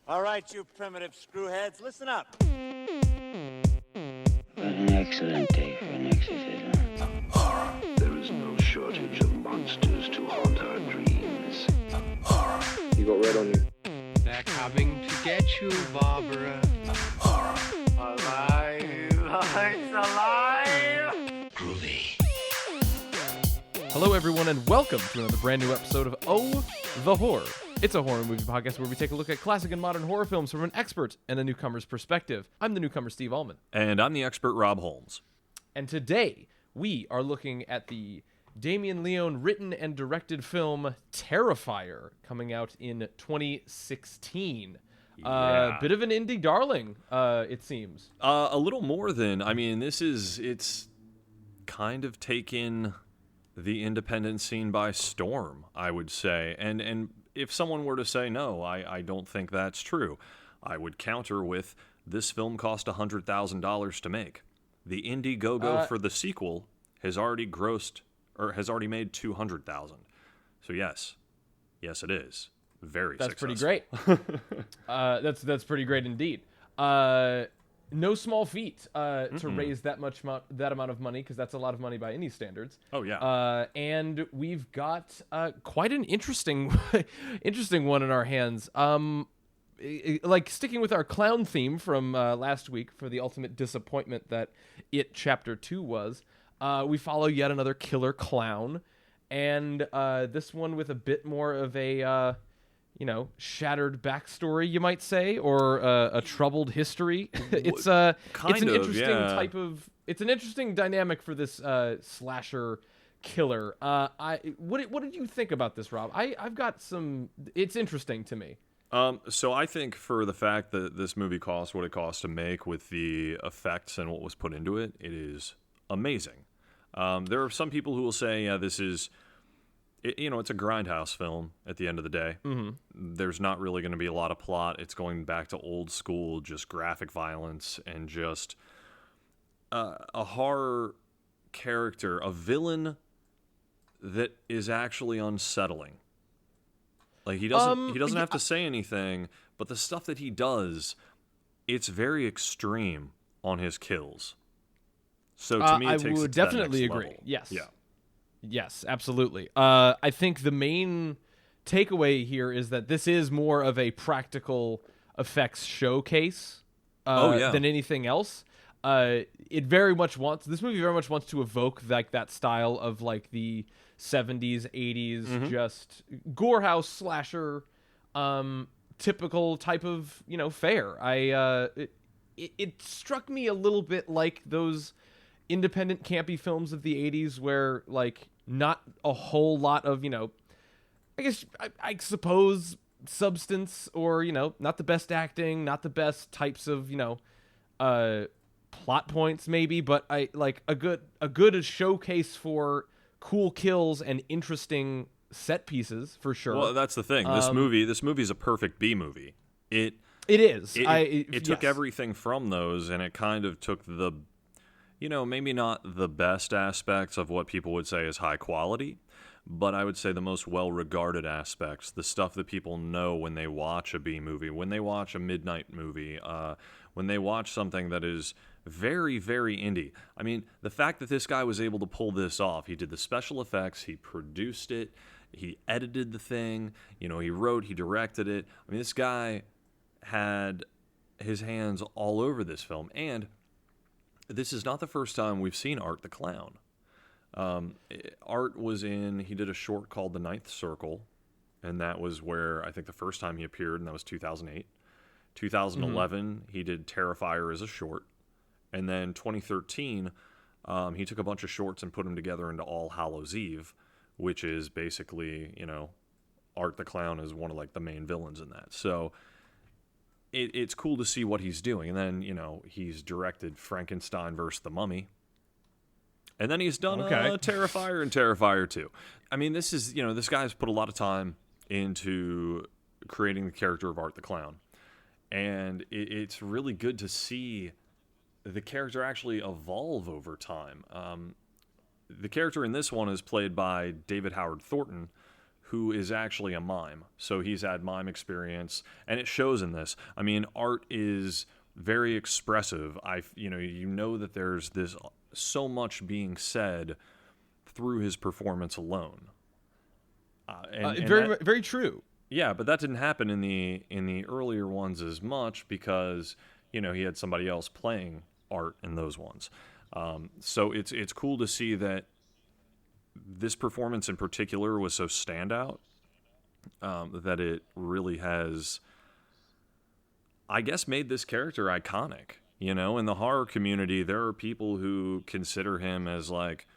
All right, you primitive screwheads, listen up. What an excellent day for an exorcism. There is no shortage of monsters to haunt our dreams. You got red on you. They're coming to get you, Barbara. Alive! It's alive! Groovy. Hello, everyone, and welcome to another brand new episode of Oh, the Horror. It's a horror movie podcast where we take a look at classic and modern horror films from an expert and a newcomer's perspective. I'm the newcomer, Steve Allman. And I'm the expert, Rob Holmes. And today, we are looking at the Damien Leone written and directed film Terrifier, coming out in 2016. Yeah. Bit of an indie darling, it seems. A little more than, it's kind of taken the independent scene by storm, I would say. And if someone were to say, no, I don't think that's true, I would counter with, this film cost $100,000 to make. The Indiegogo for the sequel has already made $200,000. So yes, it is very successful. That's pretty great. That's pretty great indeed. No small feat to raise that amount of money, because that's a lot of money by any standards. Oh yeah. And we've got quite an interesting one in our hands. Like sticking with our clown theme from last week for the ultimate disappointment that It Chapter 2 was, we follow yet another killer clown, and this one with a bit more of a shattered backstory, you might say, or a troubled history. It's an interesting dynamic for this slasher killer. What did you think about this, Rob? I've got some. It's interesting to me. So I think for the fact that this movie cost what it cost to make, with the effects and what was put into it, it is amazing. There are some people who will say, yeah, this is, it's a grindhouse film at the end of the day. Mm-hmm. There's not really going to be a lot of plot. It's going back to old school, just graphic violence and just a horror character, a villain that is actually unsettling. Like, he doesn't have to say anything, but the stuff that he does, it's very extreme on his kills. So to me, it takes it to that next level. I would definitely agree. Yes. Yeah. Yes, absolutely. I think the main takeaway here is that this is more of a practical effects showcase than anything else. This movie very much wants to evoke like that style of like the 70s, 80s, just gorehouse slasher, typical type of fare. It struck me a little bit like those independent campy films of the 80s where like not a whole lot of I suppose substance, or not the best acting, not the best types of plot points maybe, but I like a good showcase for cool kills and interesting set pieces for sure. Well, that's the thing. This movie is a perfect B movie. It is. It took everything from those, and it kind of took the, maybe not the best aspects of what people would say is high quality, but I would say the most well-regarded aspects, the stuff that people know when they watch a B movie, when they watch a midnight movie, when they watch something that is very, very indie. I mean, the fact that this guy was able to pull this off, he did the special effects, he produced it, he edited the thing, he wrote, he directed it. I mean, this guy had his hands all over this film, and this is not the first time we've seen Art the Clown. Art he did a short called The Ninth Circle, and that was where I think the first time he appeared, and that was 2008. 2011, he did Terrifier as a short. And then 2013, he took a bunch of shorts and put them together into All Hallows Eve, which is basically, Art the Clown is one of like the main villains in that. So it's cool to see what he's doing. And then, he's directed Frankenstein vs. the Mummy. And then he's done Terrifier and Terrifier 2. I mean, this is, this guy's put a lot of time into creating the character of Art the Clown. And it's really good to see the character actually evolve over time. The character in this one is played by David Howard Thornton, who is actually a mime. So he's had mime experience, and it shows in this. I mean, Art is very expressive. You know that there's this so much being said through his performance alone. Very true. Yeah, but that didn't happen in the earlier ones as much because he had somebody else playing Art in those ones. So it's cool to see that this performance in particular was so standout that it really has, I guess, made this character iconic. In the horror community, there are people who consider him as like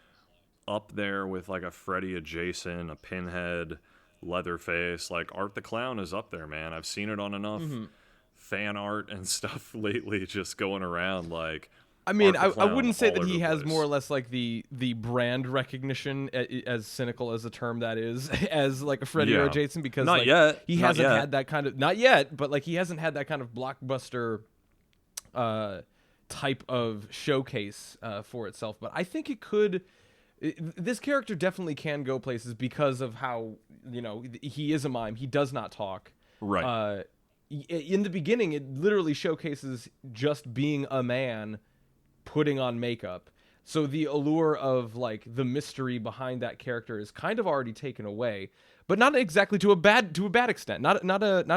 up there with like a Freddy, a Jason, a Pinhead, Leatherface. Like Art the Clown is up there, man. I've seen it on enough fan art and stuff lately, just going around like. I mean, I wouldn't say that he has more or less like the brand recognition, as cynical as a term that is, as like a Freddy or a Jason, because not yet. He hasn't had that kind of, not yet, but like he hasn't had that kind of blockbuster type of showcase for itself. But I think it could. This character definitely can go places because of how he is a mime. He does not talk. Right. In the beginning, it literally showcases just being a man putting on makeup. So the allure of like the mystery behind that character is kind of already taken away, but not exactly to a bad extent. Not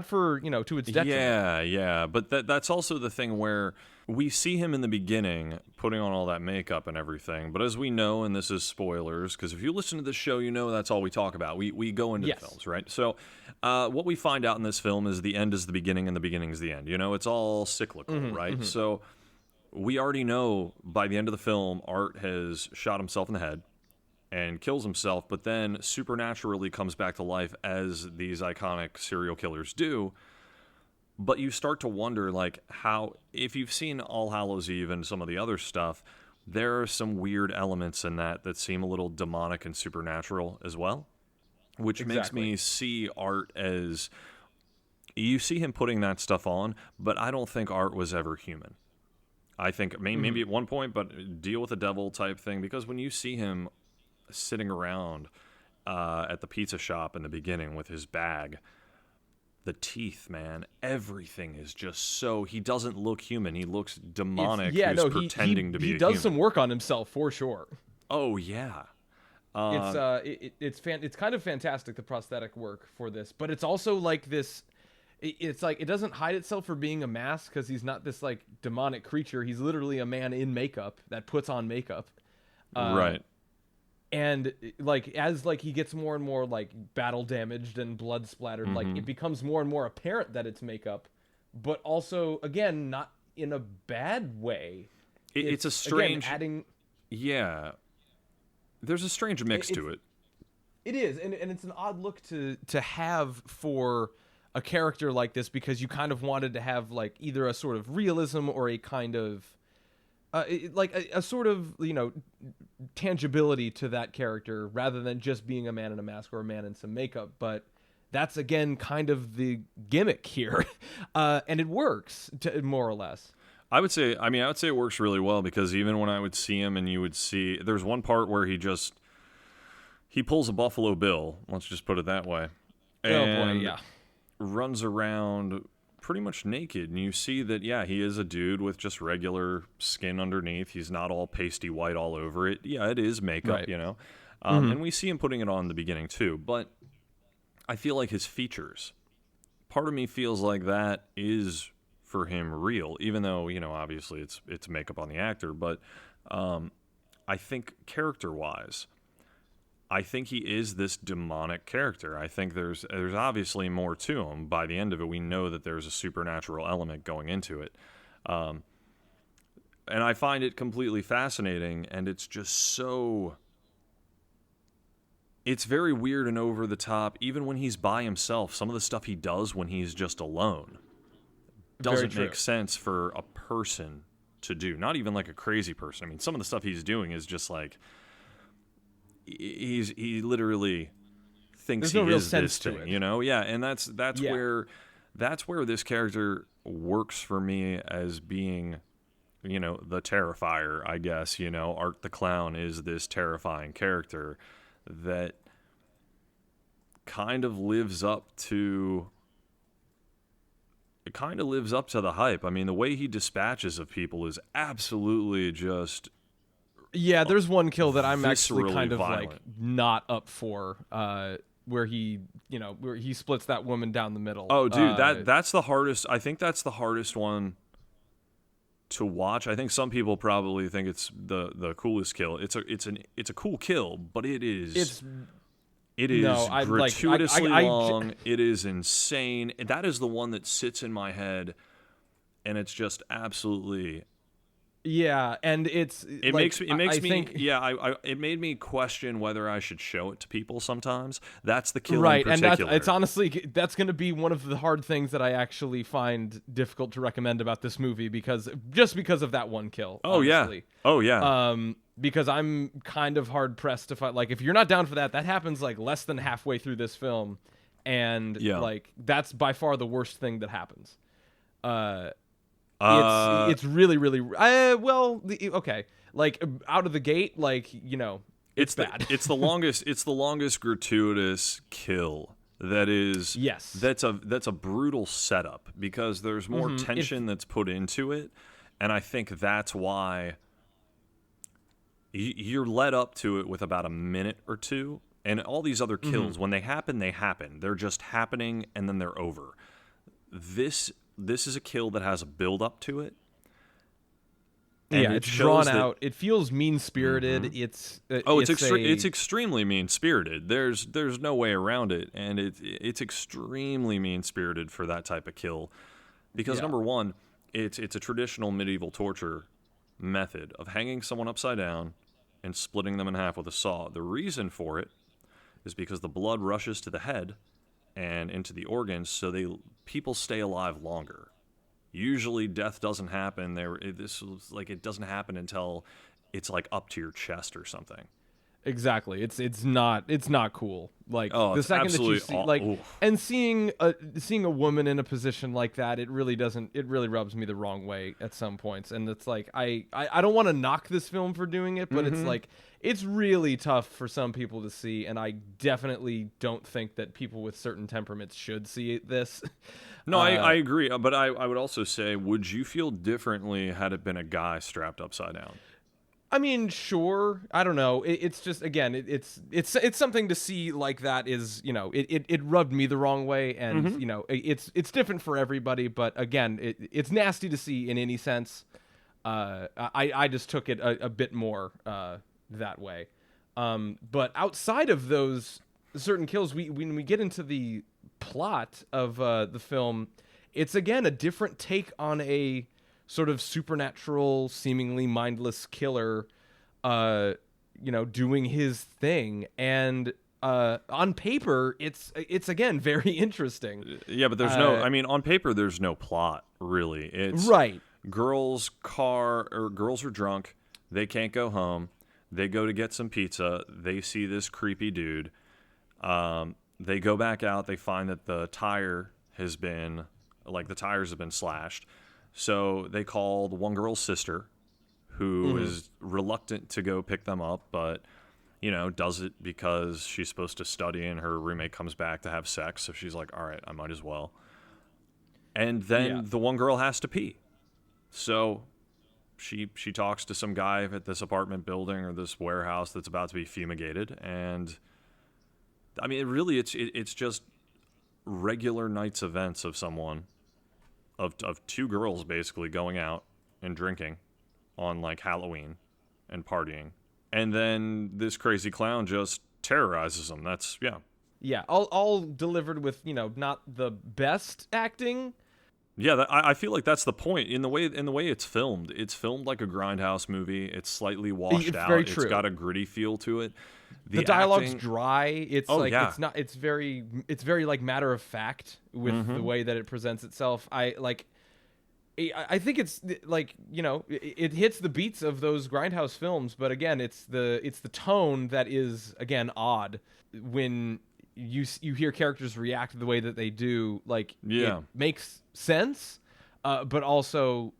for to its detriment. Yeah. But that's also the thing where we see him in the beginning putting on all that makeup and everything. But as we know, and this is spoilers, because if you listen to this show, that's all we talk about. We go into the films, right? So what we find out in this film is the end is the beginning and the beginning is the end. It's all cyclical, right? Mm-hmm. So we already know by the end of the film, Art has shot himself in the head and kills himself, but then supernaturally comes back to life as these iconic serial killers do. But you start to wonder, like, how, if you've seen All Hallows Eve and some of the other stuff, there are some weird elements in that seem a little demonic and supernatural as well, which makes me see Art as, you see him putting that stuff on, but I don't think Art was ever human. I think maybe at one point, but deal with the devil type thing, because when you see him sitting around at the pizza shop in the beginning with his bag, the teeth, man, everything is just so, he doesn't look human. He looks demonic. Pretending to be a human. He does some work on himself for sure. Oh yeah. It's kind of fantastic, the prosthetic work for this, but it's also like this. It's like it doesn't hide itself for being a mask, because he's not this like demonic creature. He's literally a man in makeup that puts on makeup. Right. And like as like he gets more and more like battle damaged and blood splattered, like it becomes more and more apparent that it's makeup, but also again not in a bad way. It's a strange adding. Yeah. There's a strange mix to it. It is, and it's an odd look to have for a character like this, because you kind of wanted to have like either a sort of realism or a kind of like a sort of tangibility to that character, rather than just being a man in a mask or a man in some makeup. But that's again kind of the gimmick here, and it works more or less. I would say it works really well, because even when I would see him and you would see, there's one part where he pulls a Buffalo Bill, let's just put it that way, and runs around pretty much naked, and you see that he is a dude with just regular skin underneath. He's not all pasty white all over it. It is makeup, right. And we see him putting it on in the beginning too, but I feel like his features, part of me feels like that is for him real, even though obviously it's makeup on the actor, but I think character wise, I think he is this demonic character. I think there's obviously more to him. By the end of it, we know that there's a supernatural element going into it. And I find it completely fascinating, and it's just so... It's very weird and over the top, even when he's by himself. Some of the stuff he does when he's just alone doesn't make sense for a person to do. Not even like a crazy person. I mean, some of the stuff he's doing is just like... He literally thinks he is this thing, and that's where this character works for me as being, the Terrifier, I guess. Art the Clown is this terrifying character that kind of lives up to the hype. I mean, the way he dispatches of people is absolutely just Yeah, there's one kill that I'm actually viscerally kind of violent. like not up for, where he splits that woman down the middle. Oh, dude, that's the hardest. I think that's the hardest one to watch. I think some people probably think it's the coolest kill. It's a cool kill, but it is gratuitously long. It is insane. That is the one that sits in my head, and it's just absolutely. Yeah, and it made me question whether I should show it to people sometimes. That's the kill right, in and particular. it's honestly that's going to be one of the hard things that I actually find difficult to recommend about this movie because of that one kill. Honestly. Because I'm kind of hard pressed to find, like, if you're not down for that happens like less than halfway through this film, and like that's by far the worst thing that happens. It's really, really okay. Like out of the gate, like it's bad. It's the longest gratuitous kill. That is That's a brutal setup because there's more tension that's put into it, and I think that's why you're led up to it with about a minute or two. And all these other kills, when they happen, they happen. They're just happening, and then they're over. This is a kill that has a build up to it. And it's drawn out. It feels mean-spirited. It's extremely mean-spirited. There's no way around it, and it's extremely mean-spirited for that type of kill. Because number one, it's a traditional medieval torture method of hanging someone upside down and splitting them in half with a saw. The reason for it is because the blood rushes to the head and into the organs, so people stay alive longer. Usually, death doesn't happen. It doesn't happen until it's like up to your chest or something. Exactly. It's not cool. Like the second that you see and seeing a woman in a position like that, it really rubs me the wrong way at some points. And it's like I don't want to knock this film for doing it, but it's like it's really tough for some people to see, and I definitely don't think that people with certain temperaments should see this. No, I agree, but I would also say, would you feel differently had it been a guy strapped upside down? I mean, sure. I don't know. It's just, again, it's something to see like that is, it rubbed me the wrong way, and it's different for everybody. But again, it's nasty to see in any sense. I just took it a bit more that way. But outside of those certain kills, when we get into the plot of the film, it's again a different take on a sort of supernatural, seemingly mindless killer, doing his thing. And on paper, it's again very interesting. Yeah, but there's on paper, there's no plot, really. It's right. Girls are drunk. They can't go home. They go to get some pizza. They see this creepy dude. They go back out. They find that the tires have been slashed. So they call the one girl's sister, who is reluctant to go pick them up, but, does it because she's supposed to study and her roommate comes back to have sex. So she's like, all right, I might as well. And then the one girl has to pee. So she talks to some guy at this apartment building or this warehouse that's about to be fumigated. And, I mean, it's just regular night's events of someone. Of two girls basically going out and drinking on like Halloween and partying, and then this crazy clown just terrorizes them. All delivered with not the best acting. Yeah, I feel like that's the point in the way it's filmed. It's filmed like a grindhouse movie. It's slightly washed out. Very true. It's got a gritty feel to it. The dialogue's dry. It's it's not. It's very like matter of fact with the way that it presents itself. I think it's like it hits the beats of those grindhouse films, but again, it's the tone that is again odd when you hear characters react the way that they do. Like it makes sense. But also,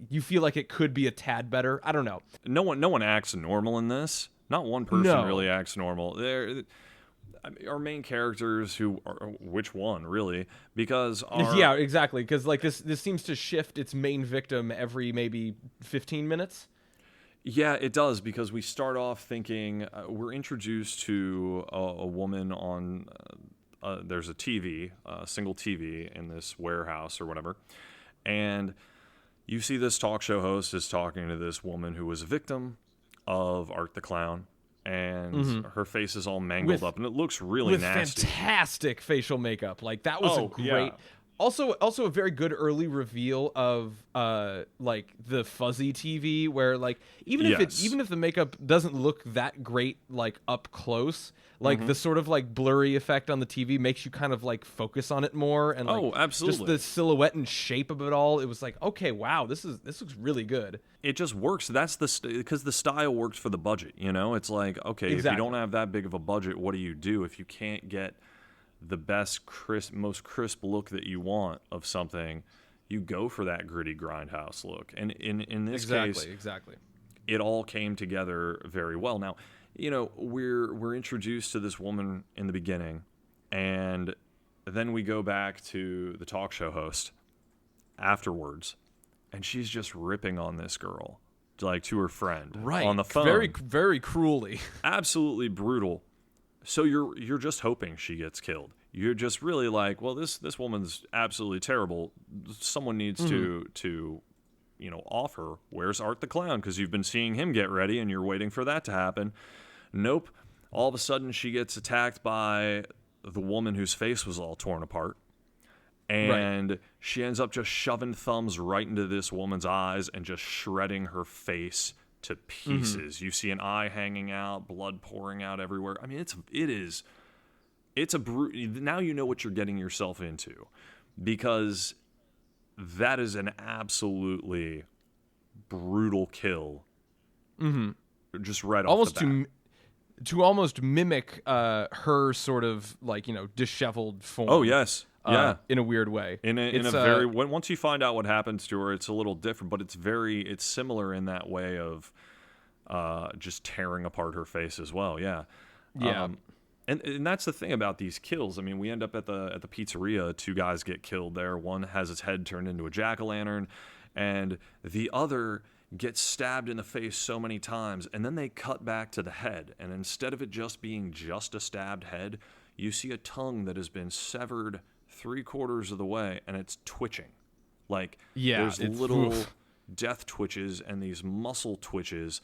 you feel like it could be a tad better. I don't know. No one acts normal in this. Not one person really acts normal. our main characters who are, which one really, because yeah, exactly, because like this seems to shift its main victim every maybe 15 minutes. Yeah, it does, because we start off thinking we're introduced to a woman on there's a TV, a single TV in this warehouse or whatever, and you see this talk show host is talking to this woman who was a victim of Art the Clown, and her face is all mangled up, and it looks really nasty. With fantastic facial makeup. Like, that was a great... Yeah. Also a very good early reveal of like the fuzzy TV, where like even if the makeup doesn't look that great like up close, like the sort of like blurry effect on the TV makes you kind of like focus on it more, and like absolutely, just the silhouette and shape of it all. It was like, okay, wow, this looks really good. It just works. That's because the style works for the budget. You know, it's like, okay, if you don't have that big of a budget, what do? If you can't get the best most crisp look that you want of something, you go for that gritty grindhouse look. And in this case, it all came together very well. Now, you know, we're introduced to this woman in the beginning, and then we go back to the talk show host afterwards, and she's just ripping on this girl, like to her friend, on the phone, very very cruelly, absolutely brutal. So you're just hoping she gets killed. You're just really like, well, this woman's absolutely terrible. Someone needs to offer, where's Art the Clown? Because you've been seeing him get ready and you're waiting for that to happen. Nope. All of a sudden she gets attacked by the woman whose face was all torn apart. And she ends up just shoving thumbs right into this woman's eyes and just shredding her face to pieces. You see an eye hanging out, blood pouring out everywhere. I mean, it's a now you know what you're getting yourself into, because that is an absolutely brutal kill. Just right off the bat. To almost mimic her sort of like, you know, disheveled form. Oh yes. Yeah, in a weird way. In a very once you find out what happens to her, it's a little different, but it's similar in that way of just tearing apart her face as well. Yeah, yeah. And that's the thing about these kills. I mean, we end up at the pizzeria. Two guys get killed there. One has his head turned into a jack-o'-lantern, and the other gets stabbed in the face so many times, and then they cut back to the head, and instead of it just being just a stabbed head, you see a tongue that has been severed 3/4 of the way, and it's twitching. Like, there's little death twitches and these muscle twitches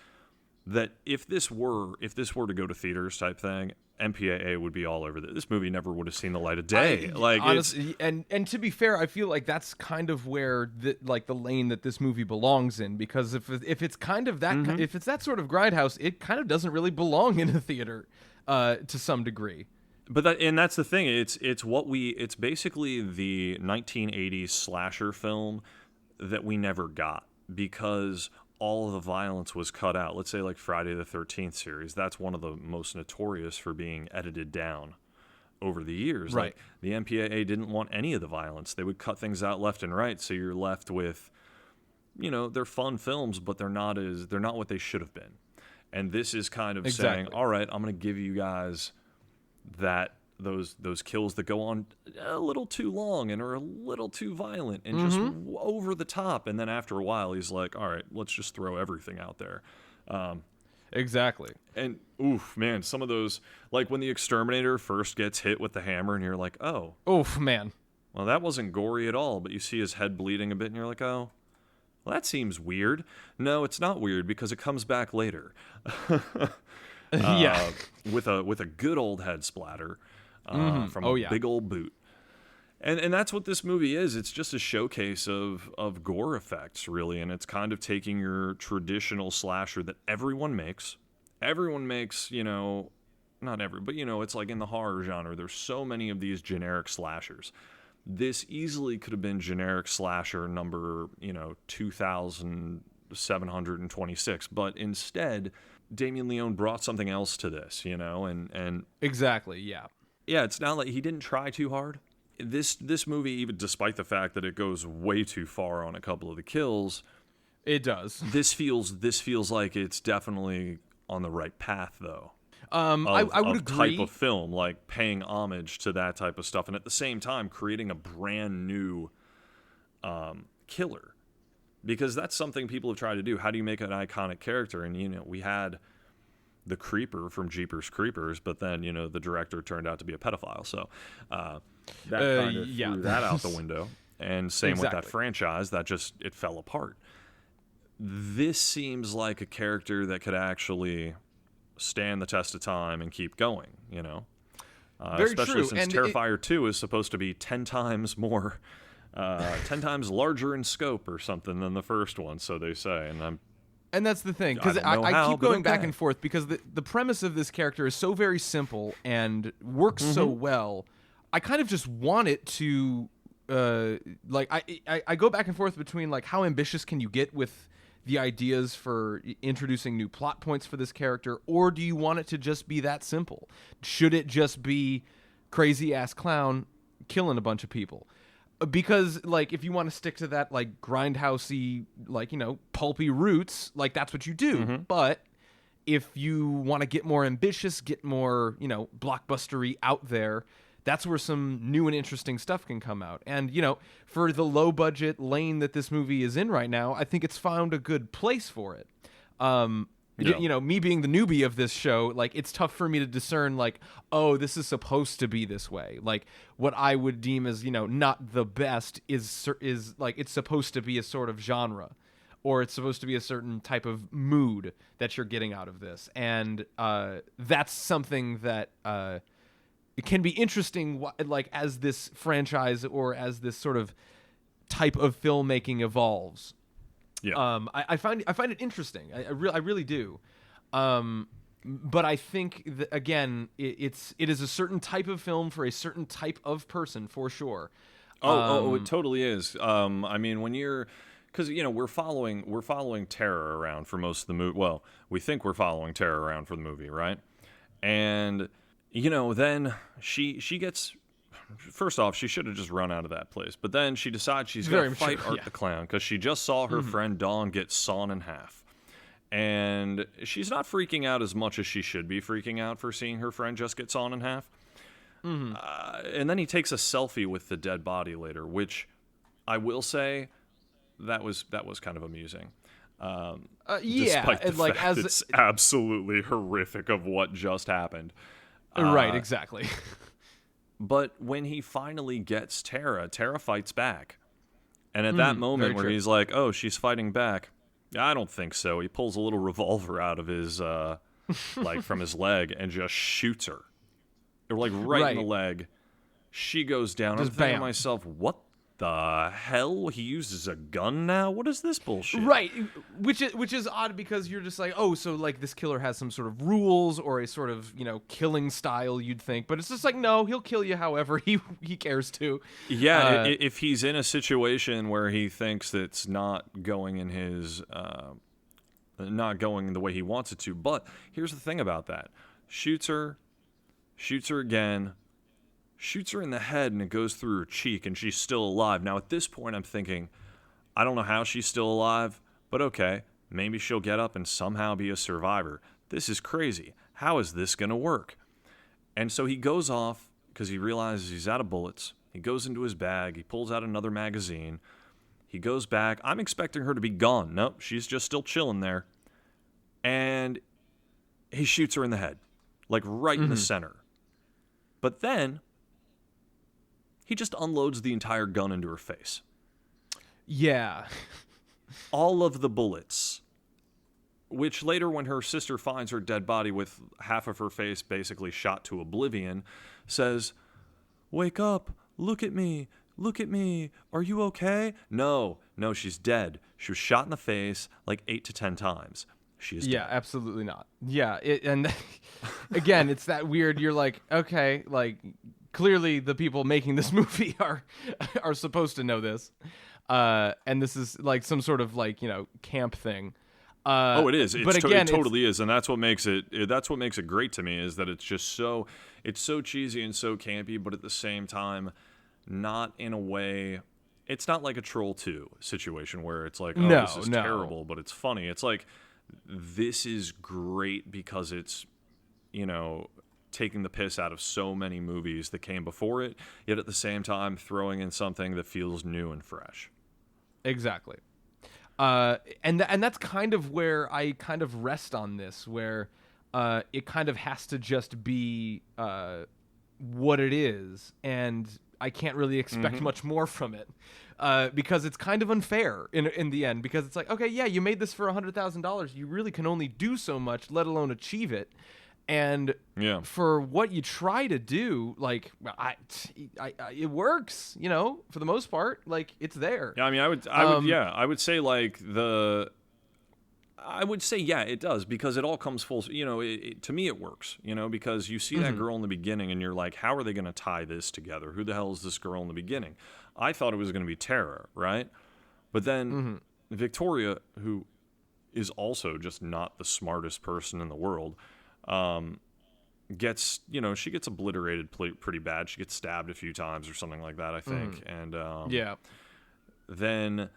that if this were to go to theaters type thing, MPAA would be all over this. This movie never would have seen the light of day. Honestly, and to be fair, I feel like that's kind of where the lane that this movie belongs in, because if it's kind of that if it's that sort of grindhouse, it kind of doesn't really belong in a theater to some degree. But that's the thing. It's basically the 1980s slasher film that we never got, because all of the violence was cut out. Let's say like Friday the 13th series. That's one of the most notorious for being edited down over the years. Right. Like, the MPAA didn't want any of the violence. They would cut things out left and right, so you're left with, you know, they're fun films, but they're not what they should have been. And this is kind of saying, all right, I'm going to give you guys those kills that go on a little too long and are a little too violent and just over the top. And then after a while, he's like, all right, let's just throw everything out there. Exactly. And oof, man, some of those, like when the exterminator first gets hit with the hammer and you're like, oh. Oof, man. Well, that wasn't gory at all, but you see his head bleeding a bit and you're like, oh, well, that seems weird. No, it's not weird, because it comes back later. Yeah. With a good old head splatter from a big old boot. And that's what this movie is. It's just a showcase of gore effects, really, and it's kind of taking your traditional slasher that everyone makes. Everyone makes, you know, not every, but, you know, it's like in the horror genre, there's so many of these generic slashers. This easily could have been generic slasher number, you know, 2,726, but instead, Damien Leone brought something else to this, you know, and exactly, yeah. Yeah, it's not like he didn't try too hard. This movie, even despite the fact that it goes way too far on a couple of the kills, it does. This feels like it's definitely on the right path, though. I would agree. Type of film, like paying homage to that type of stuff, and at the same time creating a brand new killer, because that's something people have tried to do. How do you make an iconic character? And we had the Creeper from Jeepers Creepers, but then the director turned out to be a pedophile, so that kind of threw that out the window. And same with that franchise, it fell apart. This seems like a character that could actually stand the test of time and keep going, Very especially true. since And Terrifier 2 is supposed to be 10 times more, 10 times larger in scope or something than the first one, so they say. And that's the thing, because I keep going back and forth, because the premise of this character is so very simple and works so well. I kind of just want it to, I go back and forth between, like, how ambitious can you get with the ideas for introducing new plot points for this character, or do you want it to just be that simple? Should it just be crazy-ass clown killing a bunch of people? Because, like, if you want to stick to that, like, grindhousey, like, pulpy roots, like, that's what you do. But if you want to get more ambitious, get more, blockbustery out there, that's where some new and interesting stuff can come out. And, for the low-budget lane that this movie is in right now, I think it's found a good place for it. Me being the newbie of this show, like, it's tough for me to discern, like, oh, this is supposed to be this way. Like, what I would deem as, not the best is like, it's supposed to be a sort of genre, or it's supposed to be a certain type of mood that you're getting out of this. And that's something that it can be interesting, like, as this franchise or as this sort of type of filmmaking evolves. Yeah. I find it interesting. I really do. But I think that, again, it is a certain type of film for a certain type of person, for sure. It totally is. I mean, because we're following Terror around for most of the movie. Well, we think we're following Terror around for the movie, right? And then she gets. First off, she should have just run out of that place. But then she decides she's going to fight Art the Clown because she just saw her friend Dawn get sawn in half. And she's not freaking out as much as she should be freaking out for seeing her friend just get sawn in half. And then he takes a selfie with the dead body later, which I will say that was kind of amusing. Despite the fact it's absolutely horrific of what just happened. Right, exactly. But when he finally gets Tara fights back. And at that moment where he's like, oh, she's fighting back, I don't think so. He pulls a little revolver out of his, from his leg and just shoots her. Right in the leg. She goes down. I'm thinking to myself, what the hell? He uses a gun now? What is this bullshit? Right, which is odd, because you're just like, oh, so, like, this killer has some sort of rules or a sort of, killing style, you'd think. But it's just like, no, he'll kill you however he cares to. Yeah, if he's in a situation where he thinks it's not going in his, not going the way he wants it to. But here's the thing about that. Shoots her again, shoots her in the head, and it goes through her cheek, and she's still alive. Now, at this point, I'm thinking, I don't know how she's still alive, but okay, maybe she'll get up and somehow be a survivor. This is crazy. How is this going to work? And so he goes off, because he realizes he's out of bullets. He goes into his bag. He pulls out another magazine. He goes back. I'm expecting her to be gone. Nope, she's just still chilling there. And he shoots her in the head, like right in the center. But then he just unloads the entire gun into her face. Yeah. All of the bullets, which later, when her sister finds her dead body with half of her face basically shot to oblivion, says, "Wake up, look at me, are you okay?" No, she's dead. She was shot in the face like 8 to 10 times. She is dead. Yeah, absolutely not. Yeah, and again, it's that weird, you're like, okay, like, clearly the people making this movie are supposed to know this. And this is like some sort of, like, camp thing. It is. It totally is, and that's what makes it great to me, is that it's so cheesy and so campy, but at the same time, not in a way. It's not like a Troll 2 situation where it's like, this is terrible, but it's funny. It's like, this is great because it's, taking the piss out of so many movies that came before it, yet at the same time throwing in something that feels new and fresh. Exactly. And that's kind of where I kind of rest on this, where it kind of has to just be what it is, and I can't really expect much more from it, because it's kind of unfair in the end, because it's like, okay, yeah, you made this for $100,000, you really can only do so much, let alone achieve it. And for what you try to do, like, it works, for the most part. Like, it's there. Yeah, I mean, I would say it does, because it all comes full. To me, it works. Because you see that girl in the beginning, and you're like, how are they going to tie this together? Who the hell is this girl in the beginning? I thought it was going to be Tara, right? But then Victoria, who is also just not the smartest person in the world, gets obliterated pretty bad. She gets stabbed a few times or something like that, I think. And then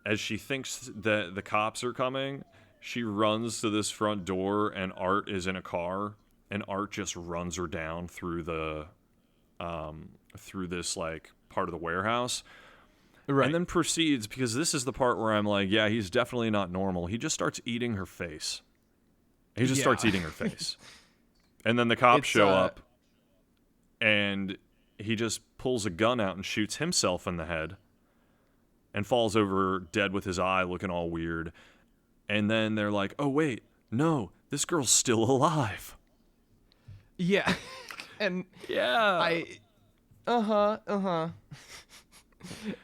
as she thinks that the cops are coming, she runs to this front door, and Art is in a car, and Art just runs her down through this like part of the warehouse. Right. And then proceeds, because this is the part where I'm like, yeah, he's definitely not normal. He just starts eating her face. He just starts eating her face. And then the cops show up, and he just pulls a gun out and shoots himself in the head and falls over dead with his eye looking all weird. And then they're like, oh, wait, no, this girl's still alive. Yeah. And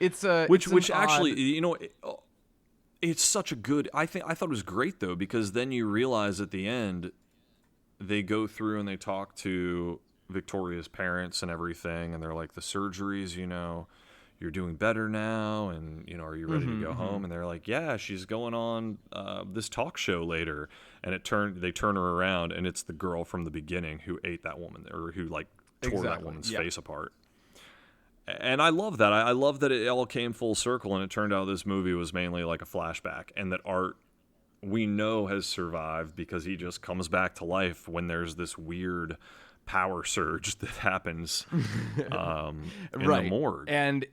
It's which actually, it's such a good. I thought it was great though, because then you realize at the end, they go through and they talk to Victoria's parents and everything, and they're like, the surgeries, you're doing better now, and are you ready to go home? And they're like, yeah, she's going on this talk show later, and they turn her around, and it's the girl from the beginning who ate that woman, or who like tore that woman's face apart. And I love that. I love that it all came full circle, and it turned out this movie was mainly like a flashback, and that Art, we know, has survived because he just comes back to life when there's this weird power surge that happens in the morgue. And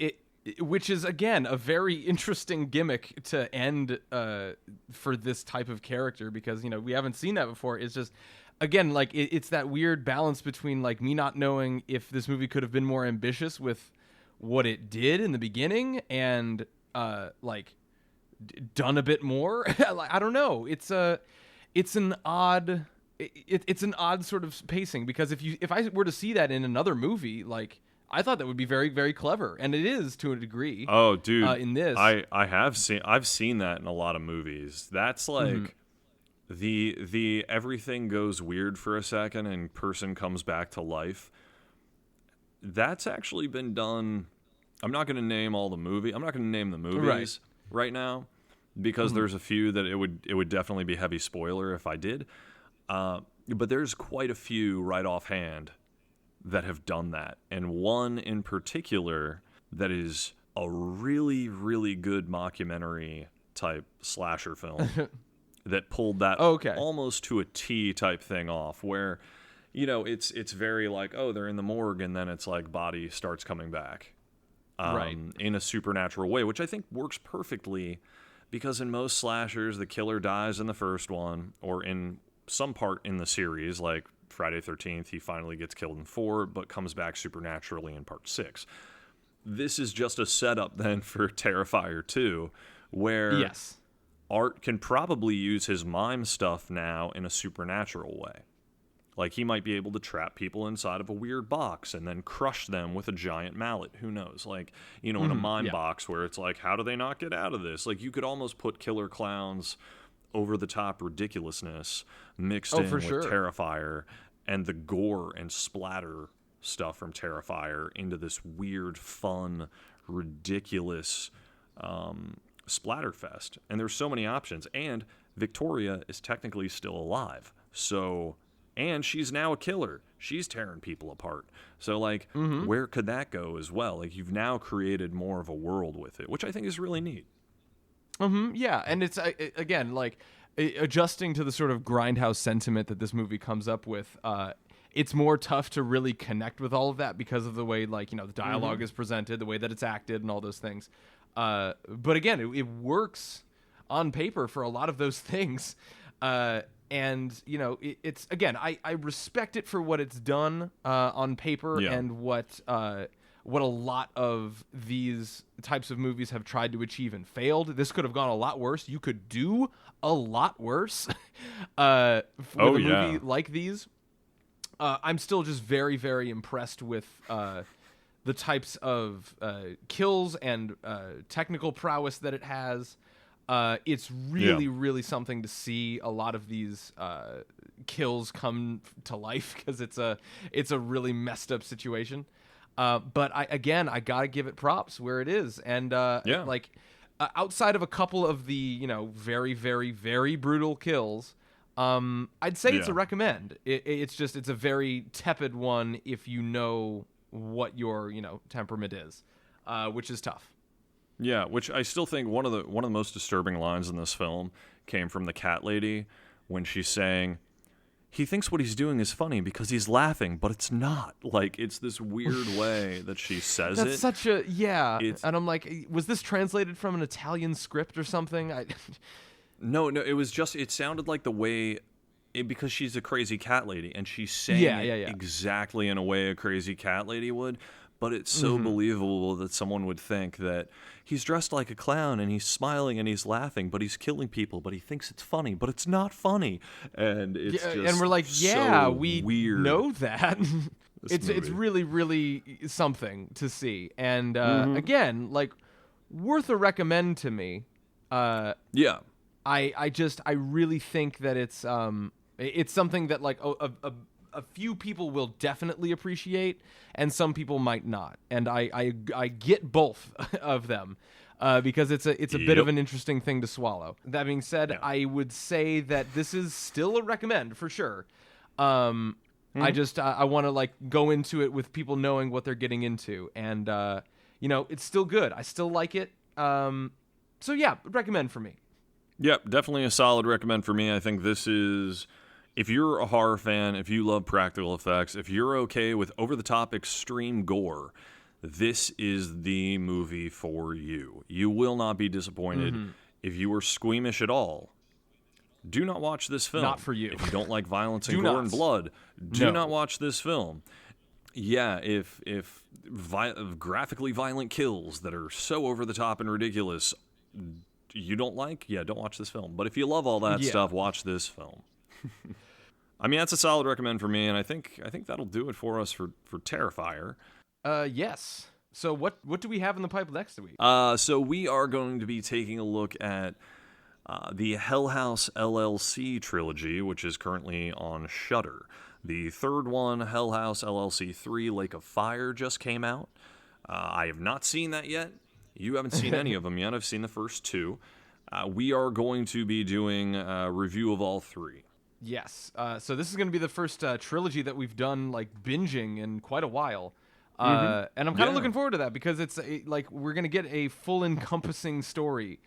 which is, again, a very interesting gimmick to end for this type of character, because, we haven't seen that before. It's just, again, like, it's that weird balance between, like, me not knowing if this movie could have been more ambitious with what it did in the beginning, and done a bit more. I don't know. It's an odd sort of pacing, because if I were to see that in another movie, like, I thought that would be very, very clever, and it is to a degree. Oh, dude, in this, I've seen that in a lot of movies. That's like the everything goes weird for a second and person comes back to life. That's actually been done. I'm not going to name the movies right now, because there's a few that it would definitely be heavy spoiler if I did. But there's quite a few right offhand that have done that, and one in particular that is a really, really good mockumentary type slasher film that pulled that almost to a T type thing off, where it's very like, oh, they're in the morgue, and then it's like body starts coming back in a supernatural way, which I think works perfectly, because in most slashers the killer dies in the first one, or in some part in the series, like Friday 13th, he finally gets killed in 4, but comes back supernaturally in part 6. This is just a setup then for Terrifier 2, where Art can probably use his mime stuff now in a supernatural way. Like, he might be able to trap people inside of a weird box and then crush them with a giant mallet. Who knows? Like, in a mime box where it's like, how do they not get out of this? Like, you could almost put Killer Clown's over-the-top ridiculousness mixed in with Terrifier and the gore and splatter stuff from Terrifier into this weird, fun, ridiculous splatterfest. And there's so many options. And Victoria is technically still alive. So... and she's now a killer. She's tearing people apart. So, like, where could that go as well? Like, you've now created more of a world with it, which I think is really neat. Yeah, and it's, again, like, adjusting to the sort of grindhouse sentiment that this movie comes up with, it's more tough to really connect with all of that because of the way, like, the dialogue is presented, the way that it's acted, and all those things. But again, it works on paper for a lot of those things. And, it's, again, I respect it for what it's done on paper and what a lot of these types of movies have tried to achieve and failed. This could have gone a lot worse. You could do a lot worse with a movie like these. I'm still just very, very impressed with the types of kills and technical prowess that it has. It's really, really something to see a lot of these kills come to life because it's a really messed up situation. But I gotta give it props where it is, and outside of a couple of the very, very, very brutal kills. I'd say it's a recommend. It's a very tepid one if you know what your temperament is, which is tough. Yeah, which I still think one of the most disturbing lines in this film came from the cat lady when she's saying, he thinks what he's doing is funny because he's laughing, but it's not. Like, it's this weird way that she says it. That's such a and I'm like, was this translated from an Italian script or something? No, it was just, it sounded like the way, because she's a crazy cat lady, and she's saying it exactly in a way a crazy cat lady would, but it's so believable that someone would think that he's dressed like a clown, and he's smiling, and he's laughing, but he's killing people, but he thinks it's funny, but it's not funny. And it's just and we're like, so we weird. know that. It's really, really something to see. And again, like, worth a recommend to me. I really think that it's something that, like, a few people will definitely appreciate, and some people might not. And I get both of them because it's a bit of an interesting thing to swallow. That being said, I would say that this is still a recommend for sure. I want to, like, go into it with people knowing what they're getting into, and it's still good. I still like it. So yeah, recommend for me. Yep, definitely a solid recommend for me. I think this is, if you're a horror fan, if you love practical effects, if you're okay with over-the-top extreme gore, this is the movie for you. You will not be disappointed. If you are squeamish at all, do not watch this film. Not for you. If you don't like violence and gore and blood, do not watch this film. Yeah, if graphically violent kills that are so over the top and ridiculous you don't like, don't watch this film. But if you love all that stuff, watch this film. I mean, that's a solid recommend for me, and I think that'll do it for us for Terrifier. Yes. So what do we have in the pipe next week? So we are going to be taking a look at the Hell House LLC trilogy, which is currently on Shudder. The third one, Hell House LLC 3, Lake of Fire, just came out. I have not seen that yet. You haven't seen any of them yet. I've seen the first two. We are going to be doing a review of all three. Yes. So this is going to be the first trilogy that we've done, like, binging in quite a while. And I'm kind of looking forward to that because it's like we're going to get a full encompassing story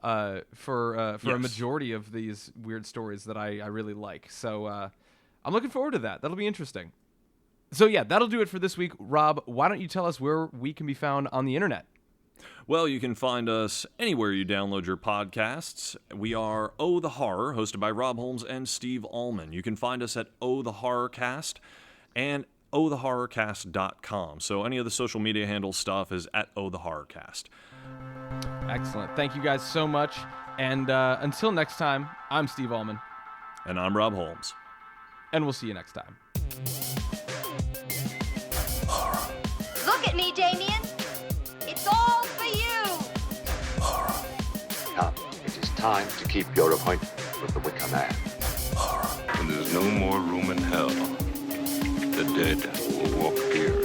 for a majority of these weird stories that I really like. So I'm looking forward to that. That'll be interesting. So yeah, that'll do it for this week. Rob, why don't you tell us where we can be found on the internet? Well, you can find us anywhere you download your podcasts. We are Oh the Horror, hosted by Rob Holmes and Steve Allman. You can find us at Oh the Horrorcast and ohthehorrorcast.com. So any of the social media handle stuff is at Oh the Horrorcast. Excellent. Thank you guys so much. And until next time, I'm Steve Allman. And I'm Rob Holmes. And we'll see you next time. Look at me, Damien. It's all for you. Now, it is time to keep your appointment with the Wicker Man. When there's no more room in hell, the dead will walk here.